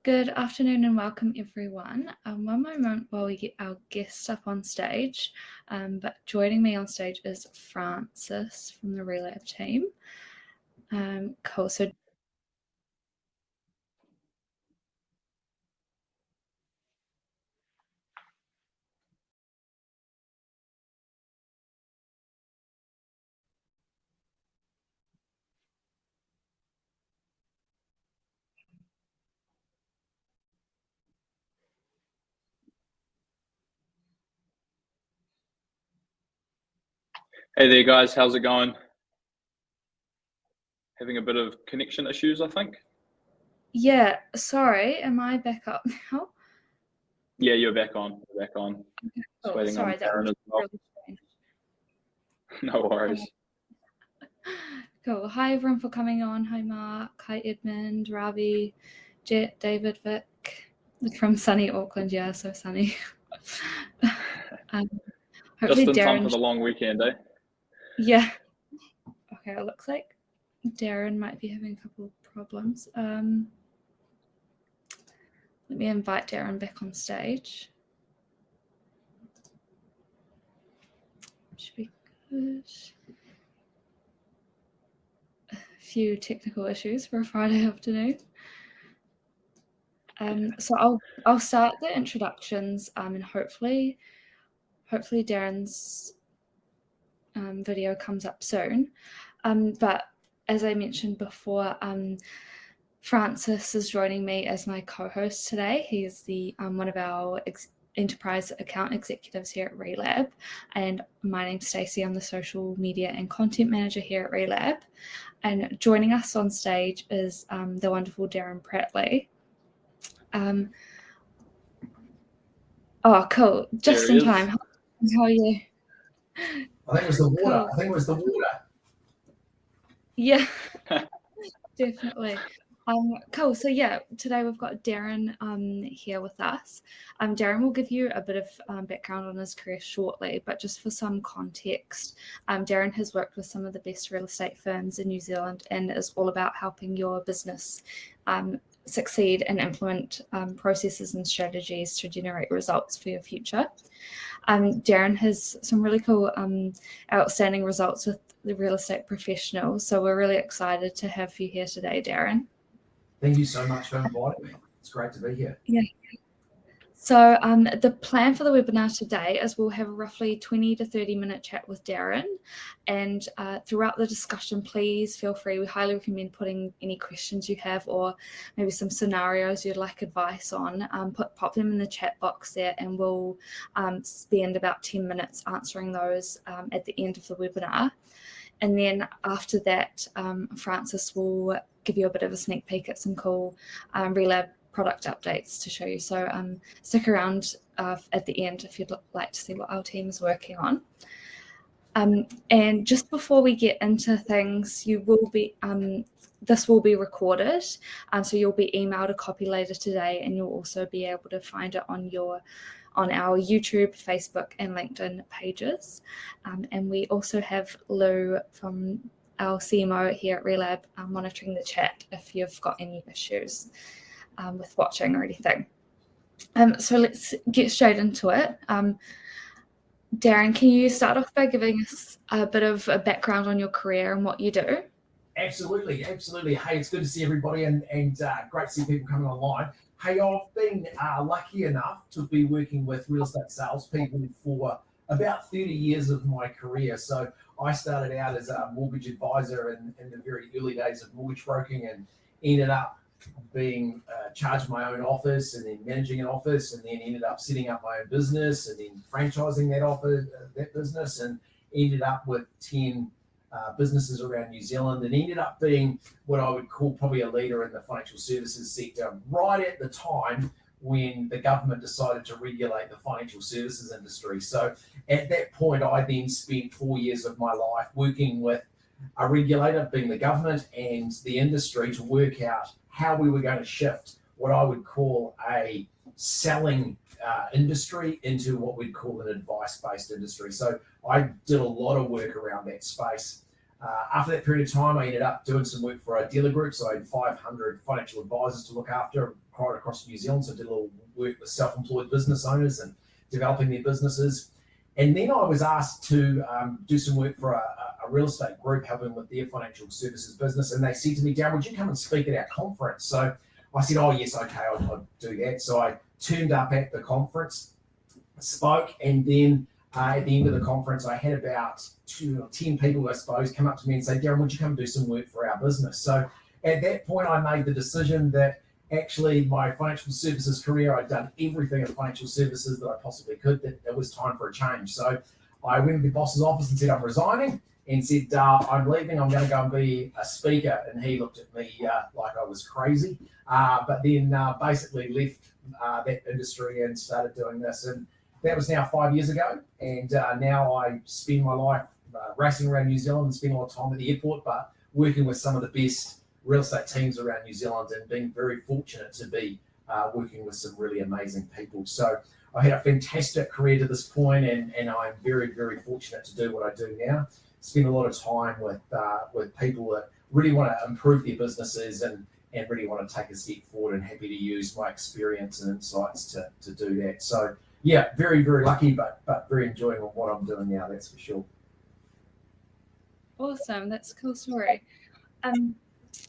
Good afternoon and welcome everyone. One moment while we get our guests up on stage, but joining me on stage is Francis from the Relab team. Cool. So Hey there, guys. How's it going? Having a bit of connection issues, I think. yeah, sorry, am I back up now? Yeah, you're back on. Just Oh, waiting on sorry, that Darren was as well. really strange. No worries. Cool. Hi everyone for coming on. Hi Mark. Hi Edmund, Ravi, Jet, David, Vic from sunny Auckland. Yeah, so sunny. Hopefully Just in time Darren. for the long weekend, eh? Yeah. Okay, it looks like Darren might be having a couple of problems. Let me invite Darren back on stage. Should be good. A few technical issues for a Friday afternoon. So I'll start the introductions, and hopefully Darren's video comes up soon. But as I mentioned before, Francis is joining me as my co-host today. He's the one of our enterprise account executives here at Relab, and my name's Stacey. I'm the social media and content manager here at Relab. And joining us on stage is the wonderful Darren Pratley. Oh, cool! Just in time. How are you? I think it was the water. Cool. Yeah. Definitely. Cool. So yeah, today we've got Darren here with us. Darren will give you a bit of background on his career shortly, but just for some context, Darren has worked with some of the best real estate firms in New Zealand and is all about helping your business succeed and implement processes and strategies to generate results for your future. Darren has some really cool, outstanding results with the real estate professionals. So we're really excited to have you here today, Darren. Thank you so much for inviting me. It's great to be here. Yeah. So the plan for the webinar today is we'll have a roughly 20 to 30 minute chat with Darren, and throughout the discussion, please feel free. We highly recommend putting any questions you have or maybe some scenarios you'd like advice on, pop them in the chat box there, and we'll spend about 10 minutes answering those at the end of the webinar. And then after that, Francis will give you a bit of a sneak peek at some cool Relab product updates to show you. So stick around at the end if you'd like to see what our team is working on. And just before we get into things, you will be this will be recorded, so you'll be emailed a copy later today, and you'll also be able to find it on our YouTube, Facebook, and LinkedIn pages. And we also have Lou from our CMO here at Relab monitoring the chat if you've got any issues with watching or anything. So let's get straight into it. Darren, can you start off by giving us a bit of a background on your career and what you do? Absolutely. Hey, it's good to see everybody and great to see people coming online. Hey, I've been lucky enough to be working with real estate salespeople for about 30 years of my career. So I started out as a mortgage advisor in the very early days of mortgage broking and ended up being charged my own office and then managing an office, and then ended up setting up my own business and then franchising that business, and ended up with 10 businesses around New Zealand, and ended up being what I would call probably a leader in the financial services sector right at the time when the government decided to regulate the financial services industry. So at that point, I then spent 4 years of my life working with a regulator, being the government, and the industry to work out how we were going to shift what I would call a selling industry into what we'd call an advice-based industry. So I did a lot of work around that space. After that period of time, I ended up doing some work for a dealer group. So I had 500 financial advisors to look after right across New Zealand. So I did a little work with self-employed business owners and developing their businesses. And then I was asked to do some work for a real estate group, helping with their financial services business. And they said to me, Darren, would you come and speak at our conference? So I said, oh, yes, okay, I'll do that. So I turned up at the conference, spoke, and then at the end of the conference, I had about 10 people, I suppose, come up to me and say, Darren, would you come do some work for our business? So at that point, I made the decision that actually my financial services career, I'd done everything in financial services that I possibly could, that it was time for a change. So I went to the boss's office and said, I'm resigning, and said, I'm leaving, I'm going to go and be a speaker. And he looked at me like I was crazy, but then basically left that industry and started doing this. And that was now 5 years ago, and now I spend my life racing around New Zealand and spend a lot of time at the airport, but working with some of the best real estate teams around New Zealand and being very fortunate to be working with some really amazing people. So I had a fantastic career to this point, and I'm very, very fortunate to do what I do now. Spend a lot of time with people that really want to improve their businesses and really want to take a step forward, and happy to use my experience and insights to do that. So yeah, very, very lucky, but very enjoying what I'm doing now, that's for sure. Awesome, that's a cool story.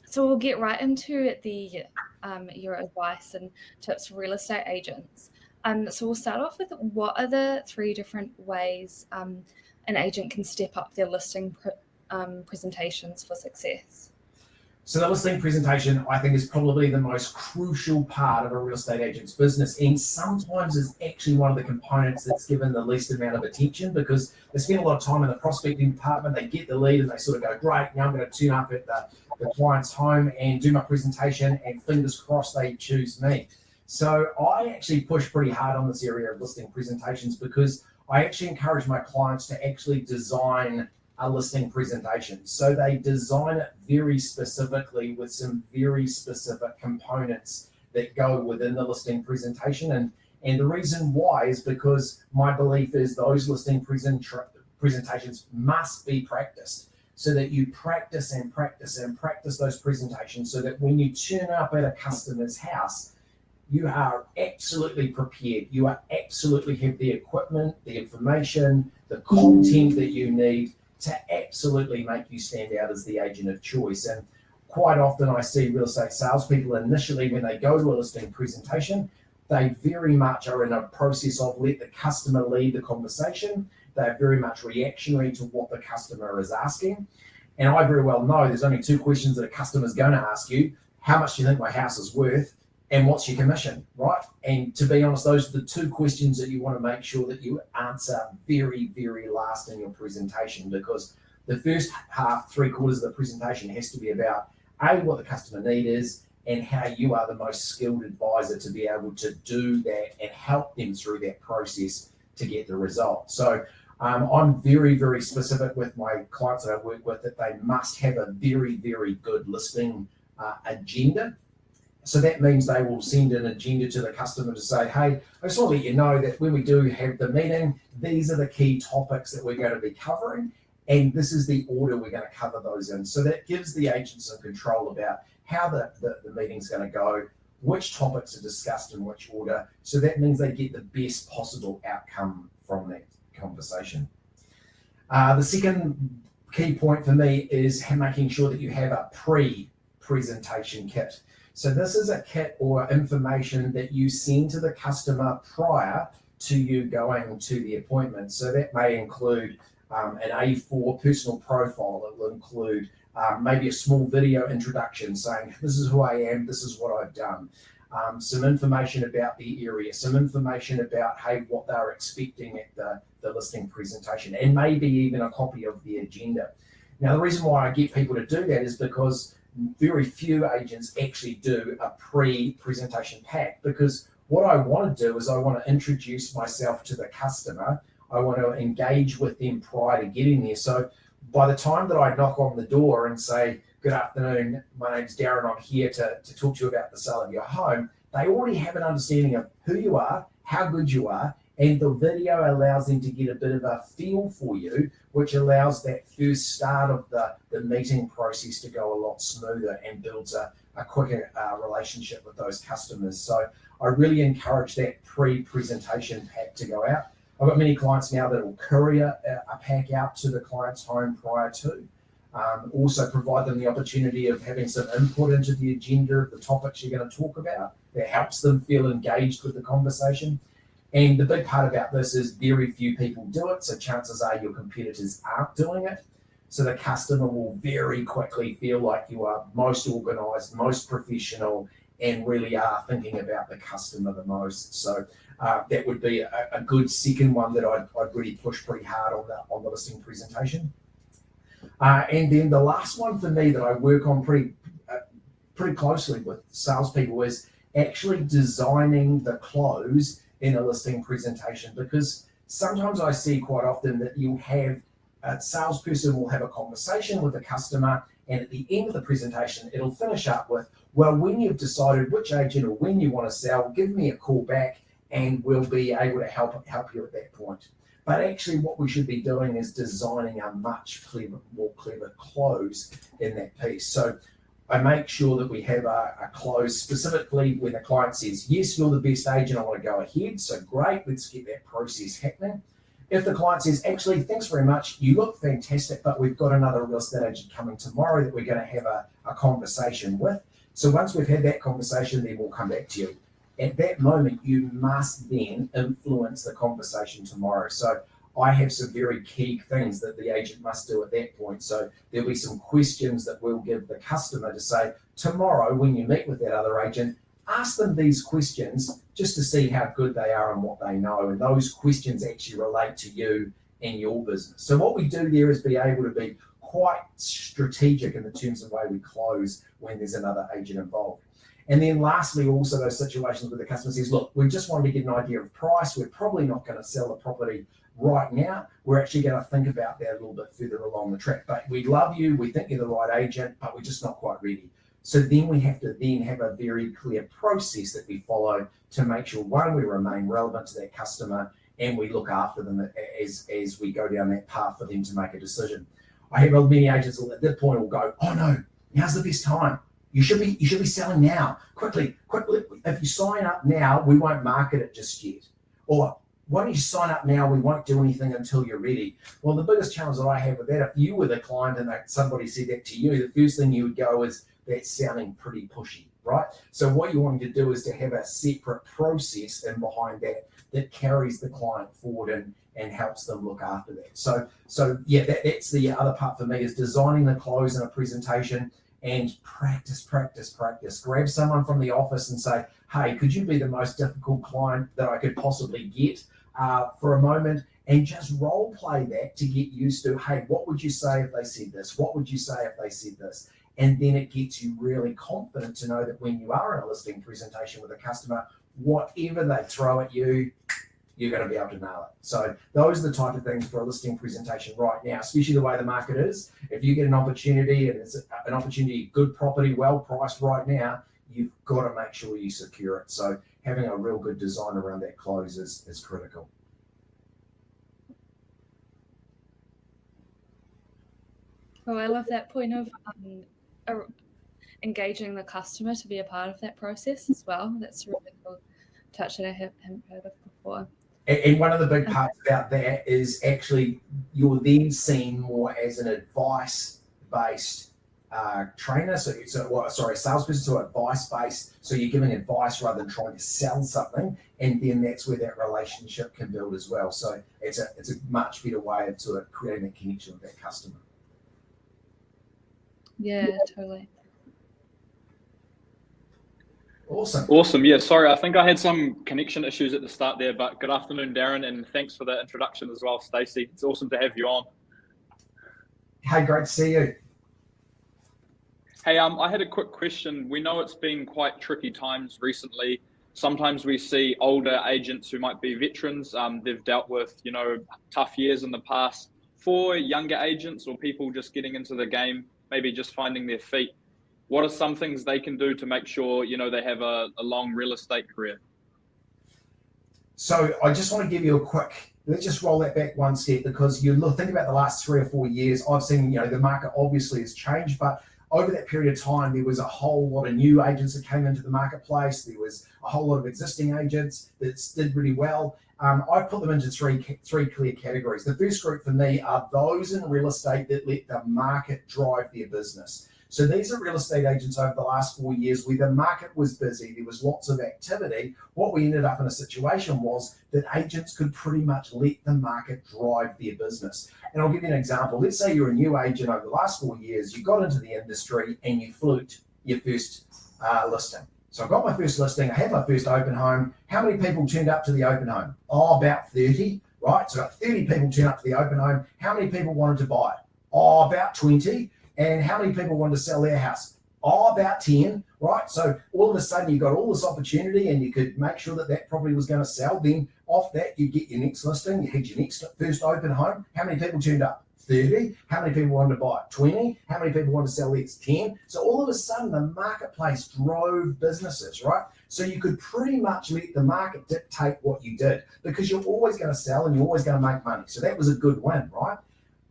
So we'll get right into the your advice and tips for real estate agents. So we'll start off with, what are the 3 different ways an agent can step up their listing presentations for success? So the listing presentation, I think, is probably the most crucial part of a real estate agent's business, and sometimes is actually one of the components that's given the least amount of attention, because they spend a lot of time in the prospecting department, they get the lead and they sort of go, great, now I'm going to turn up at the client's home and do my presentation, and fingers crossed they choose me. So I actually push pretty hard on this area of listing presentations, because I actually encourage my clients to actually design a listing presentation. So they design it very specifically with some very specific components that go within the listing presentation. And the reason why is because my belief is those listing presentations must be practiced, so that you practice and practice and practice those presentations, so that when you turn up at a customer's house, you are absolutely prepared. You are absolutely have the equipment, the information, the content that you need to absolutely make you stand out as the agent of choice. And quite often I see real estate salespeople initially, when they go to a listing presentation, they very much are in a process of let the customer lead the conversation. They're very much reactionary to what the customer is asking. And I very well know there's only 2 questions that a customer is going to ask you. How much do you think my house is worth? And what's your commission, right? And to be honest, those are the 2 questions that you want to make sure that you answer very, very last in your presentation, because the first half, 3/4 of the presentation has to be about what the customer need is, and how you are the most skilled advisor to be able to do that and help them through that process to get the result. So I'm very, very specific with my clients that I work with, that they must have a very, very good listing agenda. So that means they will send an agenda to the customer to say, hey, I just want to let you know that when we do have the meeting, these are the key topics that we're going to be covering, and this is the order we're going to cover those in. So that gives the agent some control about how the meeting's going to go, which topics are discussed in which order. So that means they get the best possible outcome from that conversation. The second key point for me is making sure that you have a pre-presentation kit. So this is a kit or information that you send to the customer prior to you going to the appointment. So that may include an A4 personal profile. It will include maybe a small video introduction saying, this is who I am, this is what I've done. Some information about the area, some information about, hey, what they're expecting at the listing presentation, and maybe even a copy of the agenda. Now, the reason why I get people to do that is because very few agents actually do a pre-presentation pack, because what I want to do is I want to introduce myself to the customer. I want to engage with them prior to getting there. So by the time that I knock on the door and say, good afternoon, my name's Darren, I'm here to talk to you about the sale of your home, they already have an understanding of who you are, how good you are, And the video allows them to get a bit of a feel for you, which allows that first start of the meeting process to go a lot smoother and builds a quicker relationship with those customers. So I really encourage that pre-presentation pack to go out. I've got many clients now that will courier a pack out to the client's home prior to. Also provide them the opportunity of having some input into the agenda of the topics you're going to talk about. That helps them feel engaged with the conversation. And the big part about this is very few people do it, so chances are your competitors aren't doing it. So the customer will very quickly feel like you are most organised, most professional, and really are thinking about the customer the most. So that would be a good second one that I'd really push pretty hard on the listing presentation. And then the last one for me that I work on pretty closely with salespeople is actually designing the close in a listing presentation, because sometimes I see quite often that you'll have a salesperson will have a conversation with the customer, and at the end of the presentation, it'll finish up with, well, when you've decided which agent or when you want to sell, give me a call back and we'll be able to help you at that point. But actually what we should be doing is designing a much more clever close in that piece. So I make sure that we have a close specifically when the client says, yes, you're the best agent, I want to go ahead. So great, let's get that process happening. If the client says, actually, thanks very much, you look fantastic, but we've got another real estate agent coming tomorrow that we're going to have a conversation with. So once we've had that conversation, then we'll come back to you. At that moment, you must then influence the conversation tomorrow. So I have some very key things that the agent must do at that point. So there'll be some questions that we'll give the customer to say, tomorrow when you meet with that other agent, ask them these questions just to see how good they are and what they know. And those questions actually relate to you and your business. So what we do there is be able to be quite strategic in the terms of the way we close when there's another agent involved. And then lastly, also those situations where the customer says, look, we just wanted to get an idea of price. We're probably not going to sell the property right now. We're actually going to think about that a little bit further along the track. But we love you. We think you're the right agent, but we're just not quite ready. So then we have to then have a very clear process that we follow to make sure, one, we remain relevant to that customer and we look after them as we go down that path for them to make a decision. I have many agents that at that point will go, oh no, now's the best time. You should be selling now. Quickly. If you sign up now, we won't market it just yet. Or why don't you sign up now? We won't do anything until you're ready. Well, the biggest challenge that I have with that, if you were the client and somebody said that to you, the first thing you would go is, that's sounding pretty pushy, right? So what you want to do is to have a separate process in behind that carries the client forward and helps them look after that. So yeah, that's the other part for me, is designing the close in a presentation and practice. Grab someone from the office and say, hey, could you be the most difficult client that I could possibly get for a moment? And just role play that to get used to, hey, what would you say if they said this? What would you say if they said this? And then it gets you really confident to know that when you are in a listing presentation with a customer, whatever they throw at you, you're going to be able to nail it. So those are the type of things for a listing presentation right now, especially the way the market is. If you get an opportunity and it's an opportunity, good property, well priced right now, you've got to make sure you secure it. So having a real good design around that close is critical. Oh, I love that point of engaging the customer to be a part of that process as well. That's a really cool touch that I haven't heard of before. And one of the big parts about that is actually you're then seen more as an advice-based trainer. A salesperson, so advice-based. So you're giving advice rather than trying to sell something, and then that's where that relationship can build as well. So it's a much better way of sort of creating a connection with that customer. Yeah, totally. Awesome. Yeah, sorry, I think I had some connection issues at the start there, but good afternoon, Darren, and thanks for the introduction as well, Stacey. It's awesome to have you on. Hey, great to see you. Hey, I had a quick question. We know it's been quite tricky times recently. Sometimes we see older agents who might be veterans. They've dealt with, tough years in the past. For younger agents or people just getting into the game, maybe just finding their feet, what are some things they can do to make sure, they have a long real estate career? So I just want to give you a quick, let's just roll that back one step, because you look, think about the last 3 or 4 years. I've seen, the market obviously has changed, but over that period of time, there was a whole lot of new agents that came into the marketplace. There was a whole lot of existing agents that did really well. I put them into three clear categories. The first group for me are those in real estate that let the market drive their business. So these are real estate agents over the last 4 years where the market was busy, there was lots of activity. What we ended up in a situation was that agents could pretty much let the market drive their business. And I'll give you an example. Let's say you're a new agent over the last 4 years, you got into the industry and you fluked your first listing. So I got my first listing, I had my first open home. How many people turned up to the open home? Oh, about 30, right? So 30 people turned up to the open home. How many people wanted to buy it? Oh, about 20. And how many people wanted to sell their house? Oh, about 10, right? So all of a sudden you got all this opportunity and you could make sure that that property was going to sell. Then off that, you get your next listing, you had your next first open home. How many people turned up? 30. How many people wanted to buy it? 20. How many people wanted to sell theirs? 10. So all of a sudden the marketplace drove businesses, right? So you could pretty much let the market dictate what you did, because you're always going to sell and you're always going to make money. So that was a good win, right?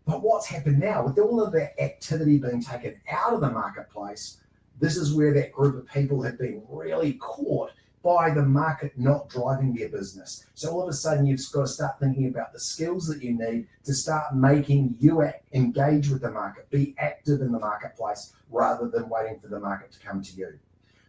But what's happened now, with all of that activity being taken out of the marketplace, this is where that group of people have been really caught by the market not driving their business. So all of a sudden, you've got to start thinking about the skills that you need to start making you engage with the market, be active in the marketplace rather than waiting for the market to come to you.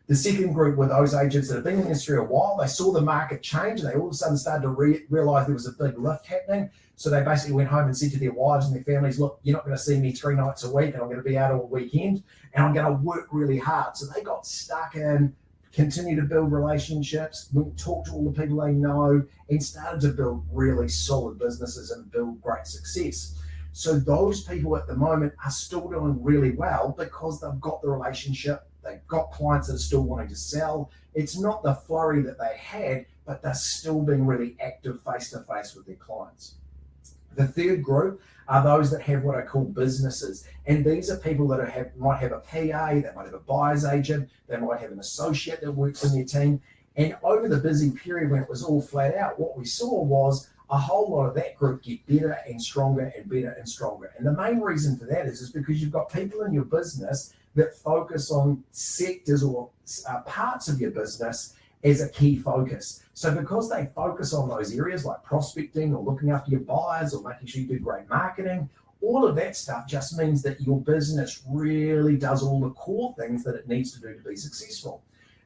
The second group were those agents that have been in the industry a while. They saw the market change and they all of a sudden started to realize there was a big lift happening. So they basically went home and said to their wives and their families, look, you're not going to see me 3 nights a week and I'm going to be out all weekend and I'm going to work really hard. So they got stuck in, continue to build relationships, talk to all the people they know, and started to build really solid businesses and build great success. So those people at the moment are still doing really well because they've got the relationship, they've got clients that are still wanting to sell. It's not the flurry that they had, but they're still being really active face-to-face with their clients. The third group are those that have what I call businesses. And these are people that might have a PA, they might have a buyer's agent, they might have an associate that works in their team. And over the busy period when it was all flat out, what we saw was a whole lot of that group get better and stronger and better and stronger. And the main reason for that is because you've got people in your business that focus on sectors or parts of your business as a key focus. So because they focus on those areas like prospecting or looking after your buyers or making sure you do great marketing, all of that stuff just means that your business really does all the core things that it needs to do to be successful.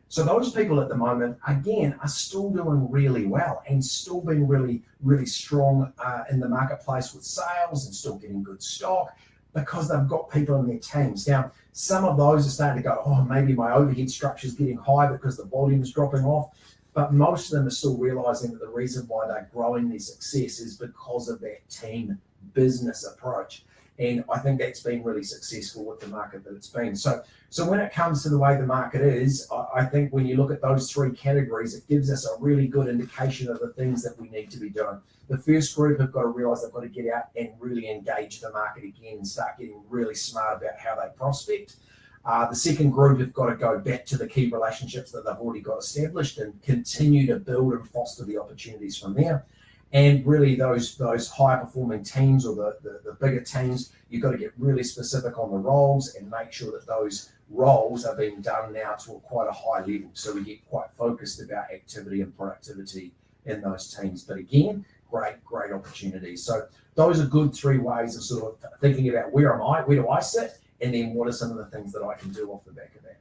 So those people at the moment, again, are still doing really well and still being really, really strong in the marketplace with sales and still getting good stock because they've got people in their teams. Now, some of those are starting to go, oh, maybe my overhead structure is getting high because the volume is dropping off. But most of them are still realizing that the reason why they're growing their success is because of that team business approach. And I think that's been really successful with the market that it's been. So when it comes to the way the market is, I think when you look at those 3 categories, it gives us a really good indication of the things that we need to be doing. The first group have got to realize they've got to get out and really engage the market again and start getting really smart about how they prospect. The second group have got to go back to the key relationships that they've already got established and continue to build and foster the opportunities from there. And really those high performing teams or the bigger teams, you've got to get really specific on the roles and make sure that those roles are being done now to quite a high level. So we get quite focused about activity and productivity in those teams. But again, great opportunities. So those are good 3 ways of sort of thinking about where am I, where do I sit, and then what are some of the things that I can do off the back of that.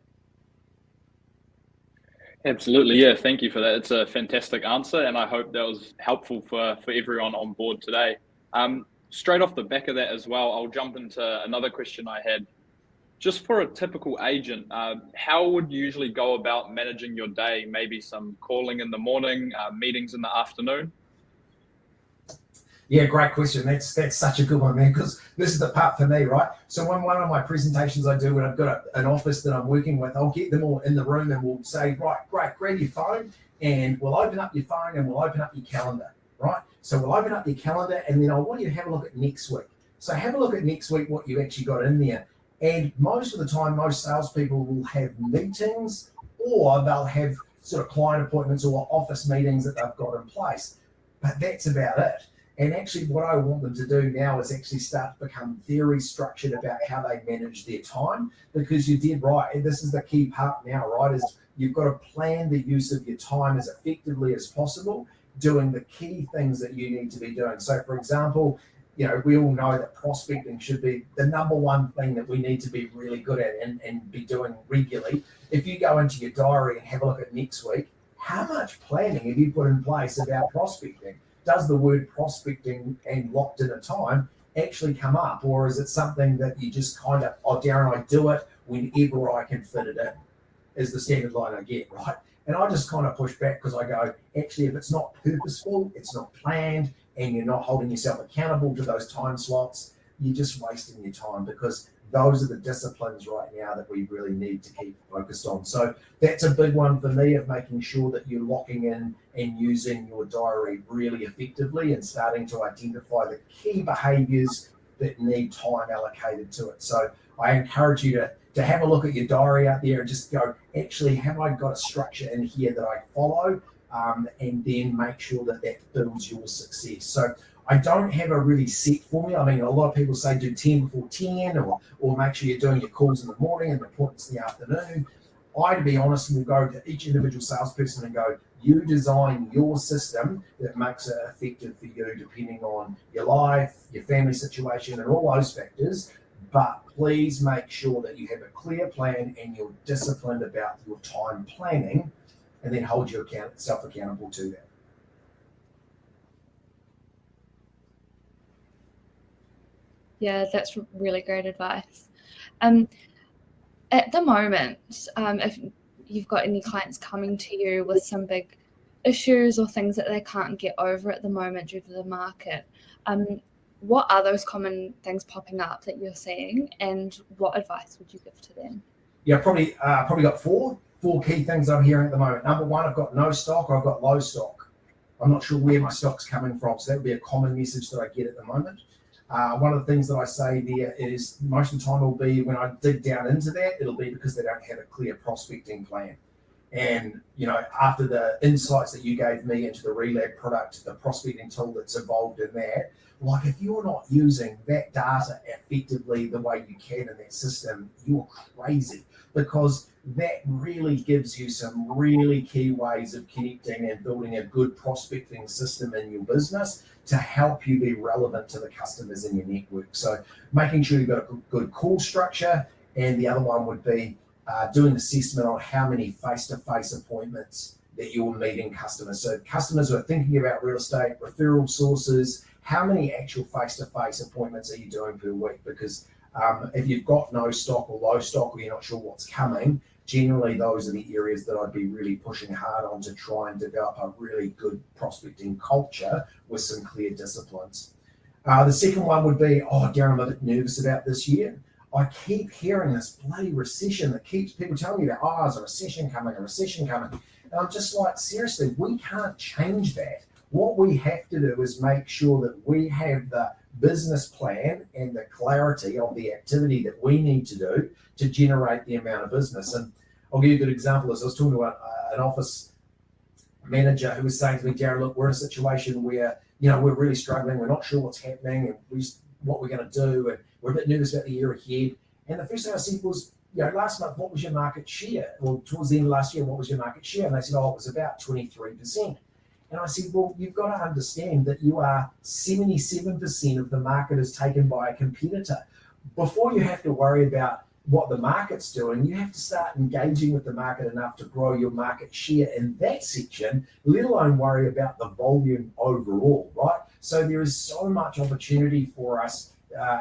Absolutely. Yeah. Thank you for that. It's a fantastic answer. And I hope that was helpful for everyone on board today. Straight off the back of that as well, I'll jump into another question I had. Just for a typical agent, how would you usually go about managing your day? Maybe some calling in the morning, meetings in the afternoon? Yeah, great question. That's such a good one, man, because this is the part for me, right? So one of my presentations I do when I've got an office that I'm working with, I'll get them all in the room and we'll say, right, great, grab your phone and we'll open up your phone and we'll open up your calendar, right? So we'll open up your calendar and then I want you to have a look at next week. So have a look at next week, what you actually got in there. And most of the time, most salespeople will have meetings or they'll have sort of client appointments or office meetings that they've got in place. But that's about it. And actually what I want them to do now is actually start to become very structured about how they manage their time, because you did right. And this is the key part now, right? Is you've got to plan the use of your time as effectively as possible, doing the key things that you need to be doing. So for example, we all know that prospecting should be the number one thing that we need to be really good at and be doing regularly. If you go into your diary and have a look at next week, how much planning have you put in place about prospecting? Does the word prospecting and locked in a time actually come up? Or is it something that you just kind of, Darren, I do it whenever I can fit it in, is the standard line I get, right? And I just kind of push back because I go, actually, if it's not purposeful, it's not planned, and you're not holding yourself accountable to those time slots, you're just wasting your time, because those are the disciplines right now that we really need to keep focused on. So that's a big one for me, of making sure that you're locking in and using your diary really effectively and starting to identify the key behaviors that need time allocated to it. So I encourage you to have a look at your diary out there and just go, actually, have I got a structure in here that I follow? And then make sure that builds your success. So I don't have a really set formula. I mean, a lot of people say do 10 before 10, or make sure you're doing your calls in the morning and appointments in the afternoon. I, to be honest, will go to each individual salesperson and go, you design your system that makes it effective for you, depending on your life, your family situation, and all those factors. But please make sure that you have a clear plan and you're disciplined about your time planning, and then hold yourself accountable to that. Yeah, that's really great advice. At the moment, if you've got any clients coming to you with some big issues or things that they can't get over at the moment due to the market, what are those common things popping up that you're seeing, and what advice would you give to them? Yeah, probably got four key things I'm hearing at the moment. Number one, I've got no stock, or I've got low stock. I'm not sure where my stock's coming from. So that would be a common message that I get at the moment. One of the things that I say there is, most of the time will be when I dig down into that, it'll be because they don't have a clear prospecting plan. And, after the insights that you gave me into the Relab product, the prospecting tool that's involved in that, like, if you're not using that data effectively the way you can in that system, you're crazy, because that really gives you some really key ways of connecting and building a good prospecting system in your business to help you be relevant to the customers in your network. So making sure you've got a good call structure. And the other one would be doing assessment on how many face-to-face appointments that you're meeting customers. So customers who are thinking about real estate, referral sources, how many actual face-to-face appointments are you doing per week? Because if you've got no stock or low stock, or you're not sure what's coming, generally those are the areas that I'd be really pushing hard on to try and develop a really good prospecting culture with some clear disciplines. The second one would be, Darren, I'm a bit nervous about this year. I keep hearing this bloody recession that keeps people telling me that, there's a recession coming. And I'm just like, seriously, we can't change that. What we have to do is make sure that we have the business plan and the clarity of the activity that we need to do to generate the amount of business. And I'll give you a good example. As I was talking to an office manager who was saying to me, Darren, look, we're in a situation where, we're really struggling. We're not sure what's happening and what we're going to do. And we're a bit nervous about the year ahead. And the first thing I said was, last month, what was your market share? Or towards the end of last year, what was your market share? And they said, it was about 23%. And I said, well, you've got to understand that you are 77% of the market is taken by a competitor. Before you have to worry about what the market's doing, you have to start engaging with the market enough to grow your market share in that section, let alone worry about the volume overall, right? So there is so much opportunity for us,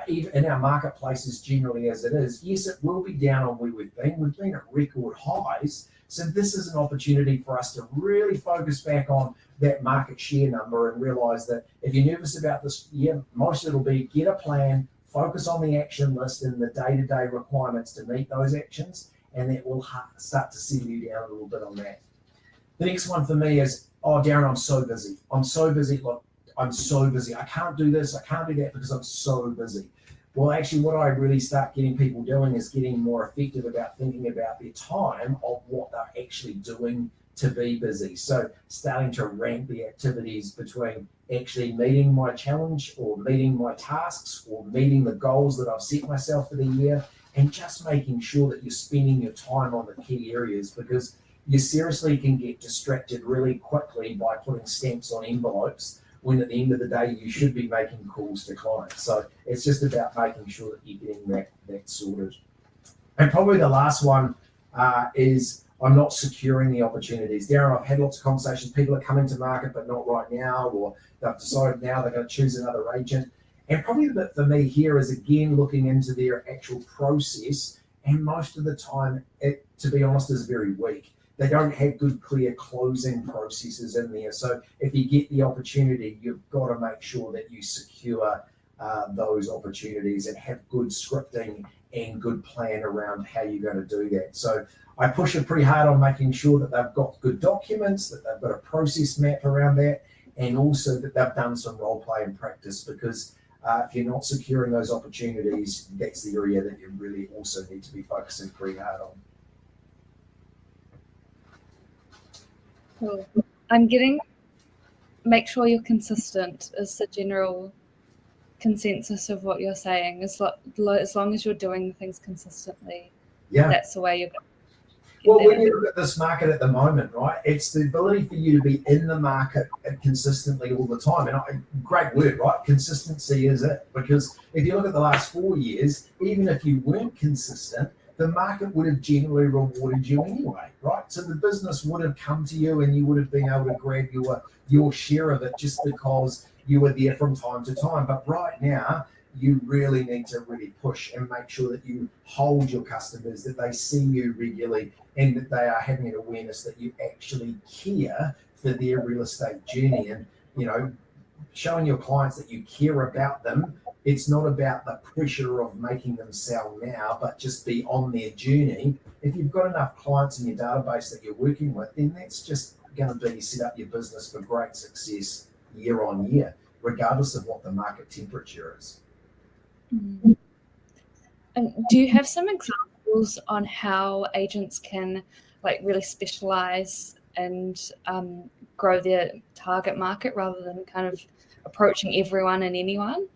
even in our marketplaces generally as it is. Yes, it will be down on where we've been. We've been at record highs. So this is an opportunity for us to really focus back on that market share number and realize that if you're nervous about this year, most of it will be get a plan, focus on the action list and the day-to-day requirements to meet those actions, and that will start to settle you down a little bit on that. The next one for me is, Darren, I'm so busy. Look, I'm so busy. I can't do this. I can't do that because I'm so busy. Well, actually, what I really start getting people doing is getting more effective about thinking about their time of what they're actually doing to be busy. So starting to rank the activities between actually meeting my challenge or meeting my tasks or meeting the goals that I've set myself for the year, and just making sure that you're spending your time on the key areas, because you seriously can get distracted really quickly by putting stamps on envelopes when at the end of the day you should be making calls to clients. So it's just about making sure that you're getting that sorted. And probably the last one is I'm not securing the opportunities. Darren, I've had lots of conversations. People are coming to market, but not right now, or they've decided now they're going to choose another agent. And probably the bit for me here is, again, looking into their actual process. And most of the time, it, to be honest, is very weak. They don't have good, clear closing processes in there. So if you get the opportunity, you've got to make sure that you secure those opportunities and have good scripting and good plan around how you're going to do that. So I push it pretty hard on making sure that they've got good documents, that they've got a process map around that, and also that they've done some role play and practice, because if you're not securing those opportunities, that's the area that you really also need to be focusing pretty hard on. Cool. Make sure you're consistent is the general consensus of what you're saying. As long as you're doing things consistently, that's the way you're going. Well, when you look at this market at the moment, right, it's the ability for you to be in the market consistently all the time. And great word, right? Consistency is it. Because if you look at the last 4 years, even if you weren't consistent, the market would have generally rewarded you anyway, right? So the business would have come to you and you would have been able to grab your share of it just because you were there from time to time. But right now, you really need to really push and make sure that you hold your customers, that they see you regularly, and that they are having an awareness that you actually care for their real estate journey. And, you know, showing your clients that you care about them. It's not about the pressure of making them sell now, but just be on their journey. If you've got enough clients in your database that you're working with, then that's just going to be set up your business for great success year on year, regardless of what the market temperature is. Mm-hmm. And do you have some examples on how agents can really specialize and grow their target market rather than kind of approaching everyone and anyone?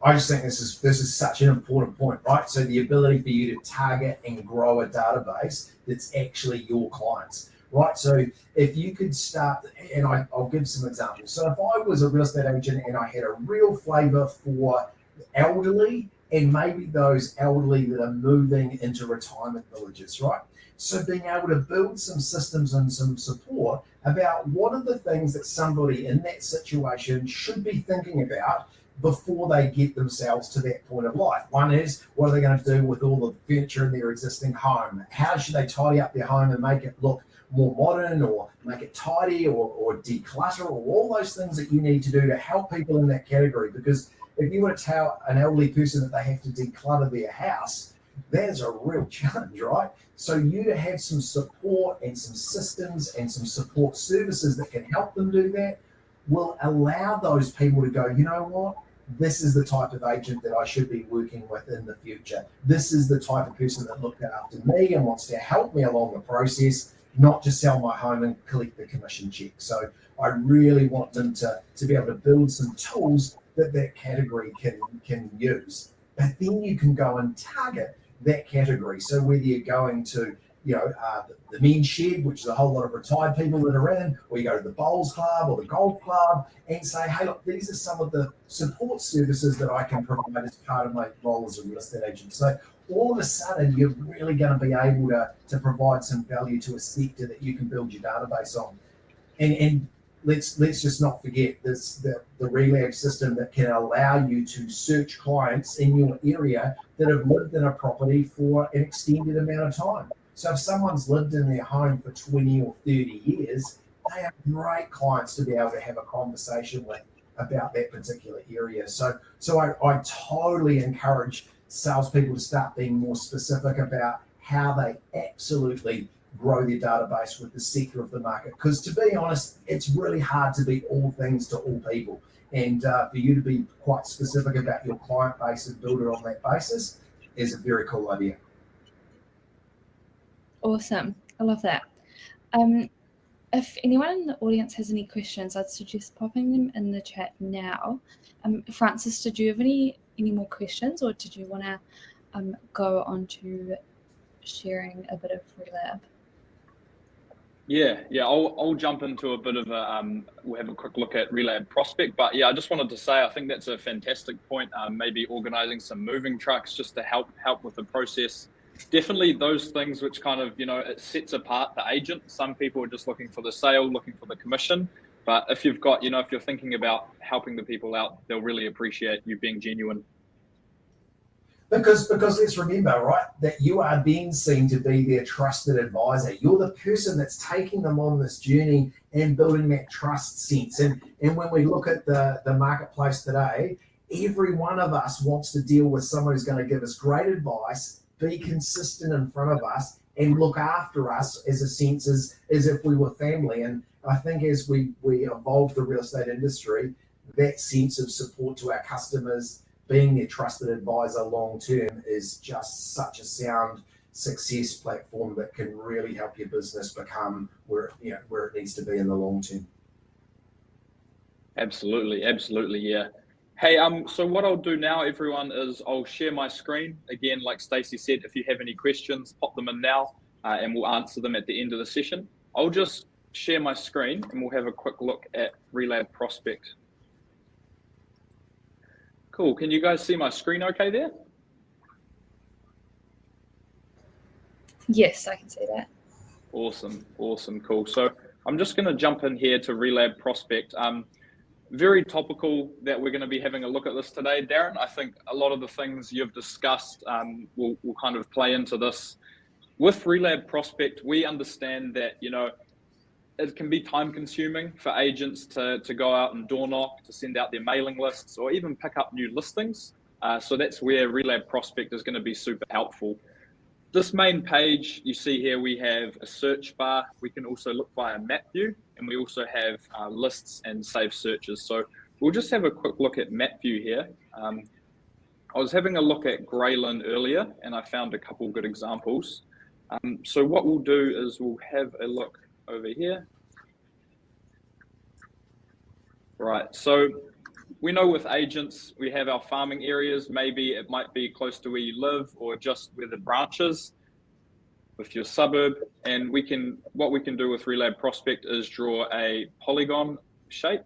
I just think this is such an important point, right? So the ability for you to target and grow a database that's actually your clients, right? So if you could start, and I'll give some examples. So if I was a real estate agent and I had a real flavor for elderly and maybe those elderly that are moving into retirement villages, right? So being able to build some systems and some support about what are the things that somebody in that situation should be thinking about before they get themselves to that point of life. One is, what are they going to do with all the furniture in their existing home? How should they tidy up their home and make it look more modern, or make it tidy, or declutter, or all those things that you need to do to help people in that category? Because if you were to tell an elderly person that they have to declutter their house, that is a real challenge, right? So you to have some support and some systems and some support services that can help them do that will allow those people to go, you know what? This is the type of agent that I should be working with in the future. This is the type of person that looked after me and wants to help me along the process, not just sell my home and collect the commission check. So I really want them to be able to build some tools that category can use. But then you can go and target that category. So whether you're going to, the men's shed, which is a whole lot of retired people that are in, or you go to the bowls club or the golf club and say, hey, look, these are some of the support services that I can provide as part of my role as a real estate agent. So all of a sudden, you're really going to be able to provide some value to a sector that you can build your database on. And let's just not forget the Relab system that can allow you to search clients in your area that have lived in a property for an extended amount of time. So if someone's lived in their home for 20 or 30 years, they are great clients to be able to have a conversation with about that particular area. So I totally encourage salespeople to start being more specific about how they absolutely grow their database with the sector of the market. Because to be honest, it's really hard to be all things to all people. And for you to be quite specific about your client base and build it on that basis is a very cool idea. Awesome. I love that. If anyone in the audience has any questions, I'd suggest popping them in the chat now. Francis, did you have any more questions, or did you want to go on to sharing a bit of Relab? Yeah, I'll jump into a bit of we'll have a quick look at Relab Prospect, but yeah, I just wanted to say I think that's a fantastic point. Maybe organising some moving trucks just to help with the process. Definitely those things which kind of, it sets apart the agent. Some people are just looking for the sale, looking for the commission, but if you've got, if you're thinking about helping the people out, they'll really appreciate you being genuine. Because let's remember, right, that you are being seen to be their trusted advisor. You're the person that's taking them on this journey and building that trust sense. And when we look at the marketplace today, every one of us wants to deal with someone who's going to give us great advice, be consistent in front of us, and look after us as a sense as if we were family. And I think as we evolve the real estate industry, that sense of support to our customers, being their trusted advisor long term, is just such a sound success platform that can really help your business become where it needs to be in the long term. Absolutely, yeah. Hey, so what I'll do now, everyone, is I'll share my screen. Again, like Stacey said, if you have any questions, pop them in now, and we'll answer them at the end of the session. I'll just share my screen and we'll have a quick look at Relab Prospect. Cool. Can you guys see my screen okay there? Yes, I can see that. Awesome, cool. So I'm just going to jump in here to Relab Prospect. Very topical that we're going to be having a look at this today, Darren. I think a lot of the things you've discussed will kind of play into this. With Relab Prospect, we understand that, it can be time consuming for agents to go out and door knock, to send out their mailing lists, or even pick up new listings. So that's where Relab Prospect is going to be super helpful. This main page you see here, we have a search bar. We can also look via map view, and we also have lists and save searches. So we'll just have a quick look at map view here. I was having a look at Graylin earlier, and I found a couple good examples. So what we'll do is we'll have a look over here. Right, so we know with agents, we have our farming areas. Maybe it might be close to where you live or just where the branch is with your suburb. And what we can do with Relab Prospect is draw a polygon shape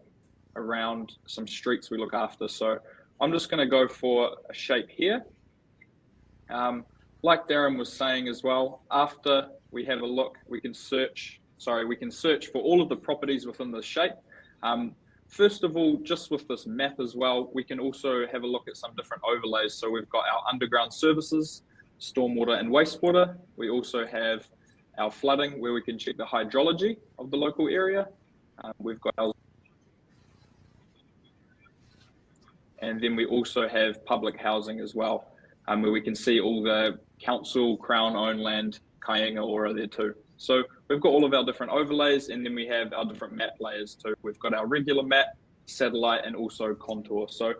around some streets we look after. So I'm just going to go for a shape here. Like Darren was saying as well, after we have a look, we can search for all of the properties within the shape. First of all, just with this map as well, we can also have a look at some different overlays. So we've got our underground services, stormwater and wastewater. We also have our flooding, where we can check the hydrology of the local area. We've got our, and then we also have public housing as well, where we can see all the council, crown-owned land, Kainga Ora there too. So we've got all of our different overlays, and then we have our different map layers too. We've got our regular map, satellite, and also contour. So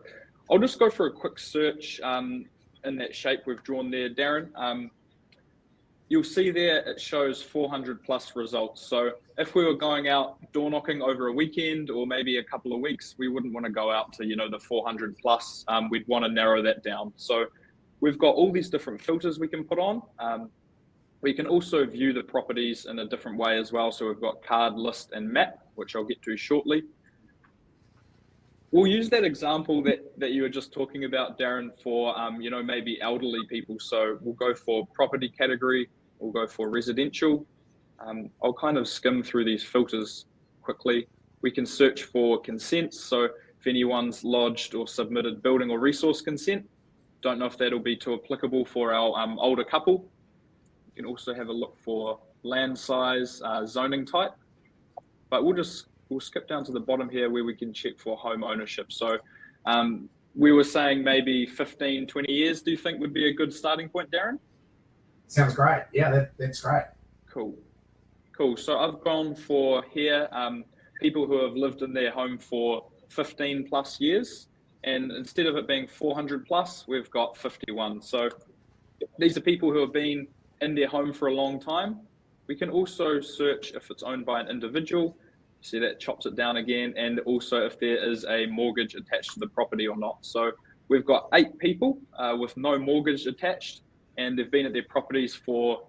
I'll just go for a quick search in that shape we've drawn there, Darren. You'll see there it shows 400 plus results. So if we were going out door knocking over a weekend or maybe a couple of weeks, we wouldn't want to go out to, the 400 plus. We'd want to narrow that down. So we've got all these different filters we can put on. We can also view the properties in a different way as well. So we've got card, list, and map, which I'll get to shortly. We'll use that example that you were just talking about, Darren, for maybe elderly people. So we'll go for property category, we'll go for residential. I'll kind of skim through these filters quickly. We can search for consents. So if anyone's lodged or submitted building or resource consent, don't know if that'll be too applicable for our older couple. You can also have a look for land size, zoning type, but we'll skip down to the bottom here where we can check for home ownership. So we were saying maybe 15, 20 years, do you think would be a good starting point, Darren? Sounds great. Yeah, that's great. Cool. So I've gone for here, people who have lived in their home for 15 plus years. And instead of it being 400 plus, we've got 51. So these are people who have been in their home for a long time. We can also search if it's owned by an individual. See, that chops it down again, and also if there is a mortgage attached to the property or not. So we've got 8 people with no mortgage attached, and they've been at their properties for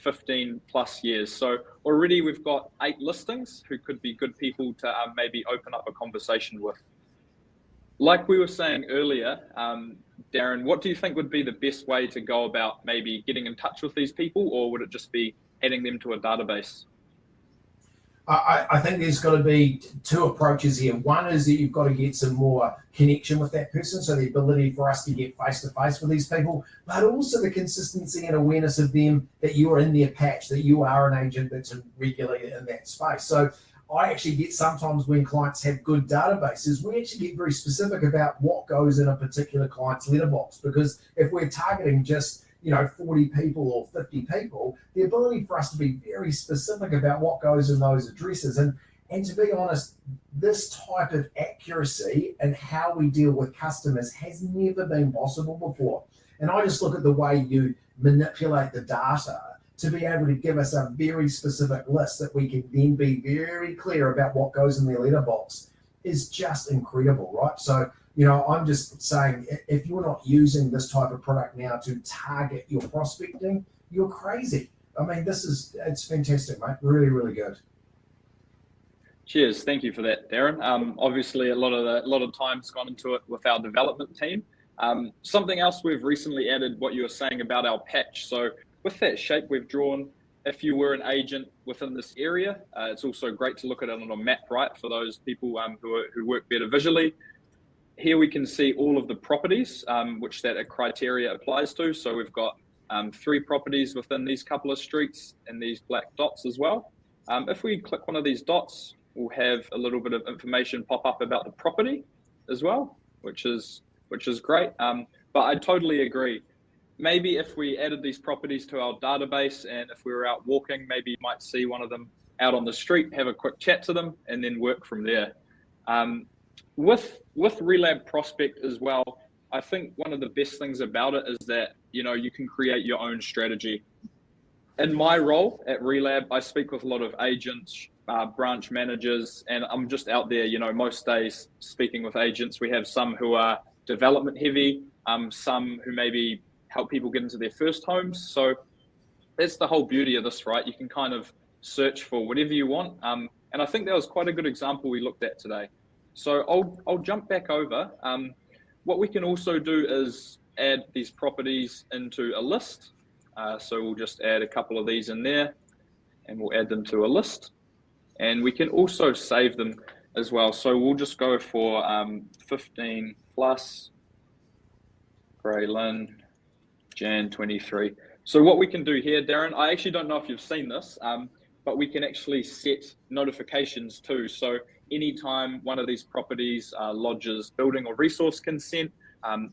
15 plus years. So already we've got 8 listings who could be good people to maybe open up a conversation with. Like we were saying earlier, Darren, what do you think would be the best way to go about maybe getting in touch with these people, or would it just be adding them to a database? I think there's got to be 2 approaches here. One is that you've got to get some more connection with that person, so the ability for us to get face-to-face with these people, but also the consistency and awareness of them that you are in their patch, that you are an agent that's regularly in that space. So I actually get sometimes when clients have good databases, we actually get very specific about what goes in a particular client's letterbox, because if we're targeting just 40 people or 50 people, the ability for us to be very specific about what goes in those addresses. And to be honest, this type of accuracy and how we deal with customers has never been possible before. And I just look at the way you manipulate the data to be able to give us a very specific list that we can then be very clear about what goes in their letterbox is just incredible, right? So I'm just saying, if you're not using this type of product now to target your prospecting, you're crazy. I mean, it's fantastic, mate. Really, really good. Cheers. Thank you for that, Darren. Obviously, a lot of time's gone into it with our development team. Something else we've recently added, what you were saying about our patch. So with that shape we've drawn, if you were an agent within this area, it's also great to look at it on a map, right? For those people who work better visually. Here we can see all of the properties which that criteria applies to. So we've got 3 properties within these couple of streets and these black dots as well. If we click one of these dots, we'll have a little bit of information pop up about the property as well, which is great. But I totally agree. Maybe if we added these properties to our database, and if we were out walking, maybe you might see one of them out on the street, have a quick chat to them, and then work from there. With Relab Prospect as well, I think one of the best things about it is that you can create your own strategy. In my role at Relab, I speak with a lot of agents, branch managers, and I'm just out there, most days speaking with agents. We have some who are development heavy, some who maybe help people get into their first homes. So that's the whole beauty of this, right? You can kind of search for whatever you want. And I think that was quite a good example we looked at today. So I'll jump back over. What we can also do is add these properties into a list. So we'll just add a couple of these in there, and we'll add them to a list. And we can also save them as well. So we'll just go for 15 plus, Grey Lynn, Jan 23. So what we can do here, Darren, I actually don't know if you've seen this, but we can actually set notifications too. So anytime one of these properties lodges building or resource consent,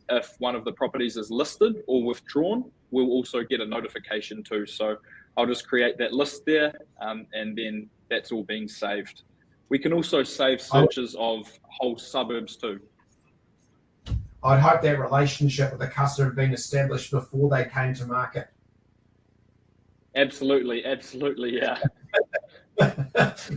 if one of the properties is listed or withdrawn, we'll also get a notification too. So I'll just create that list there, and then that's all being saved. We can also save searches of whole suburbs too. I'd hope that relationship with the customer had been established before they came to market. Absolutely, yeah.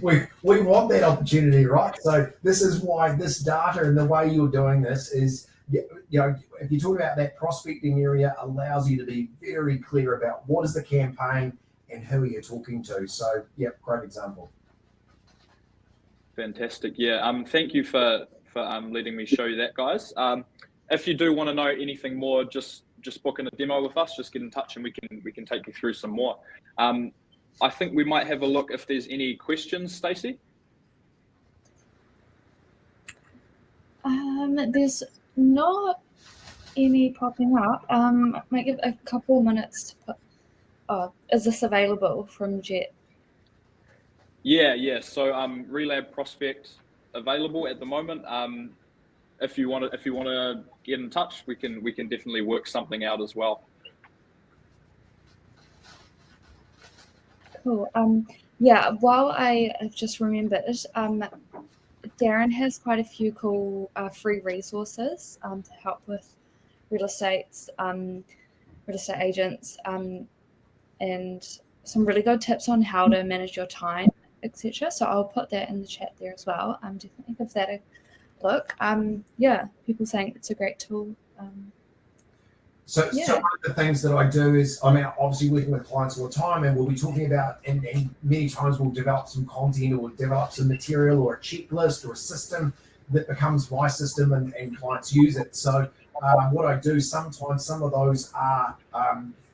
we want that opportunity, right? So this is why this data and the way you're doing this is, if you talk about that prospecting area, allows you to be very clear about what is the campaign and who you're talking to. So yeah, great example. Fantastic. Yeah. Thank you for letting me show you that, guys. If you do want to know anything more, just book in a demo with us. Just get in touch and we can take you through some more. I think we might have a look if there's any questions, Stacey. There's not any popping up. Might give a couple minutes to put. Is this available from Jet? Yeah. So Relab Prospect available at the moment. If you want to get in touch, we can definitely work something out as well. Cool. Yeah. While I have just remembered, Darren has quite a few cool free resources to help with real estate agents, and some really good tips on how to manage your time, etc. So I'll put that in the chat there as well. Definitely give that a look. People saying it's a great tool. So one of the things that I do is I'm out obviously working with clients all the time, and we'll be talking about, and many times we'll develop some content or develop some material or a checklist or a system that becomes my system, and clients use it. So what I do sometimes, some of those are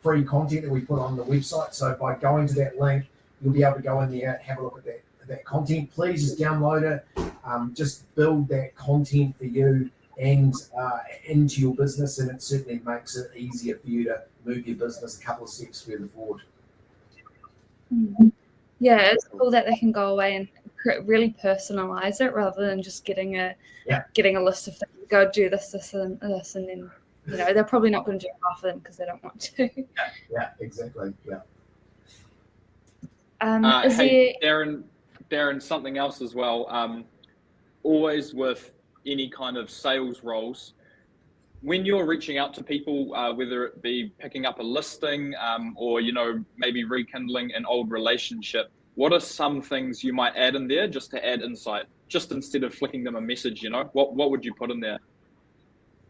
free content that we put on the website. So by going to that link, you'll be able to go in there and have a look at that content. Please just download it, just build that content for you and into your business, and it certainly makes it easier for you to move your business a couple of steps further forward. Yeah, it's cool that they can go away and really personalize it rather than just getting a list of things. Go do this, and then they're probably not going to do half of them because they don't want to. Yeah, exactly. Yeah. Darren, something else as well. Always with any kind of sales roles, when you're reaching out to people, whether it be picking up a listing or maybe rekindling an old relationship, what are some things you might add in there just to add insight, just instead of flicking them a message? What would you put in there?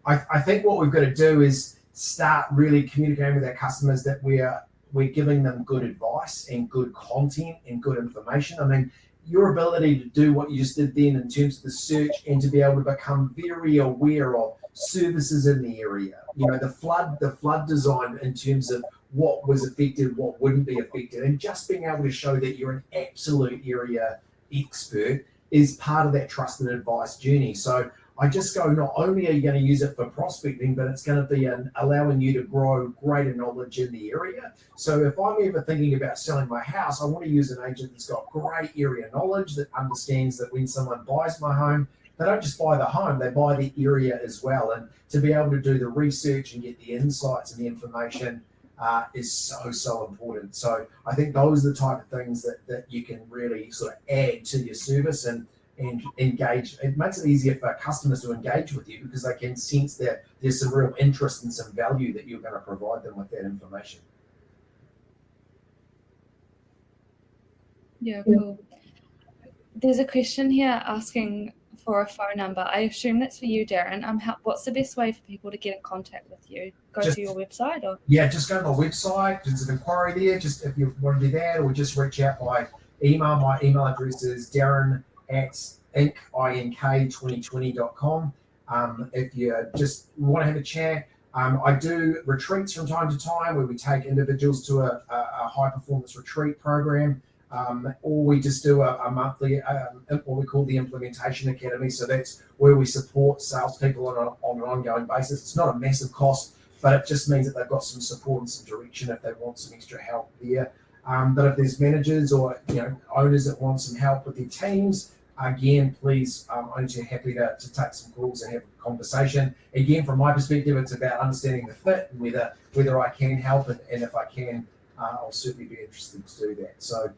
I think what we've got to do is start really communicating with our customers that we're giving them good advice and good content and good information. I mean, your ability to do what you just did then in terms of the search and to be able to become very aware of services in the area, the flood design in terms of what was affected, what wouldn't be affected, and just being able to show that you're an absolute area expert is part of that trusted advice journey. So I just go, not only are you going to use it for prospecting, but it's going to be allowing you to grow greater knowledge in the area. So if I'm ever thinking about selling my house, I want to use an agent that's got great area knowledge, that understands that when someone buys my home, they don't just buy the home, they buy the area as well. And to be able to do the research and get the insights and the information is so important. So I think those are the type of things that you can really sort of add to your service and engage. It makes it easier for customers to engage with you because they can sense that there's some real interest and some value that you're going to provide them with that information. Yeah, cool. There's a question here asking for a phone number. I assume that's for you, Darren. What's the best way for people to get in contact with you? To your website? Or? Yeah, just go to my website. There's an inquiry there. Just if you want to do that, or just reach out by email. My email address is darren@ink2020.com. If you just want to have a chat, I do retreats from time to time where we take individuals to a high performance retreat program. Or we just do a monthly, what we call the Implementation Academy. So that's where we support salespeople on an ongoing basis. It's not a massive cost, but it just means that they've got some support and some direction if they want some extra help there. But if there's managers or owners that want some help with their teams, again, please, I'm only happy to take some calls and have a conversation. Again, from my perspective, it's about understanding the fit and whether I can help, and if I can, I'll certainly be interested to do that. So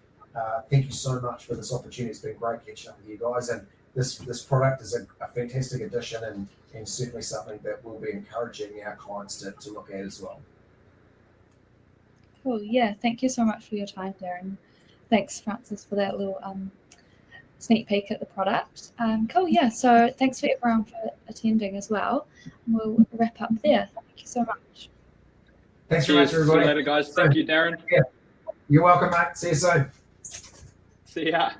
thank you so much for this opportunity. It's been great catching up with you guys, and this product is a fantastic addition and certainly something that we'll be encouraging our clients to look at as well. Cool. Yeah, thank you so much for your time, Darren. Thanks, Francis, for that little sneak peek at the product. Cool. Yeah, so thanks for everyone for attending as well. We'll wrap up there. Thank you so much. Thanks very much, everybody. See you later, guys. Thank you, Darren. Yeah. You're welcome, mate. See you soon. See ya.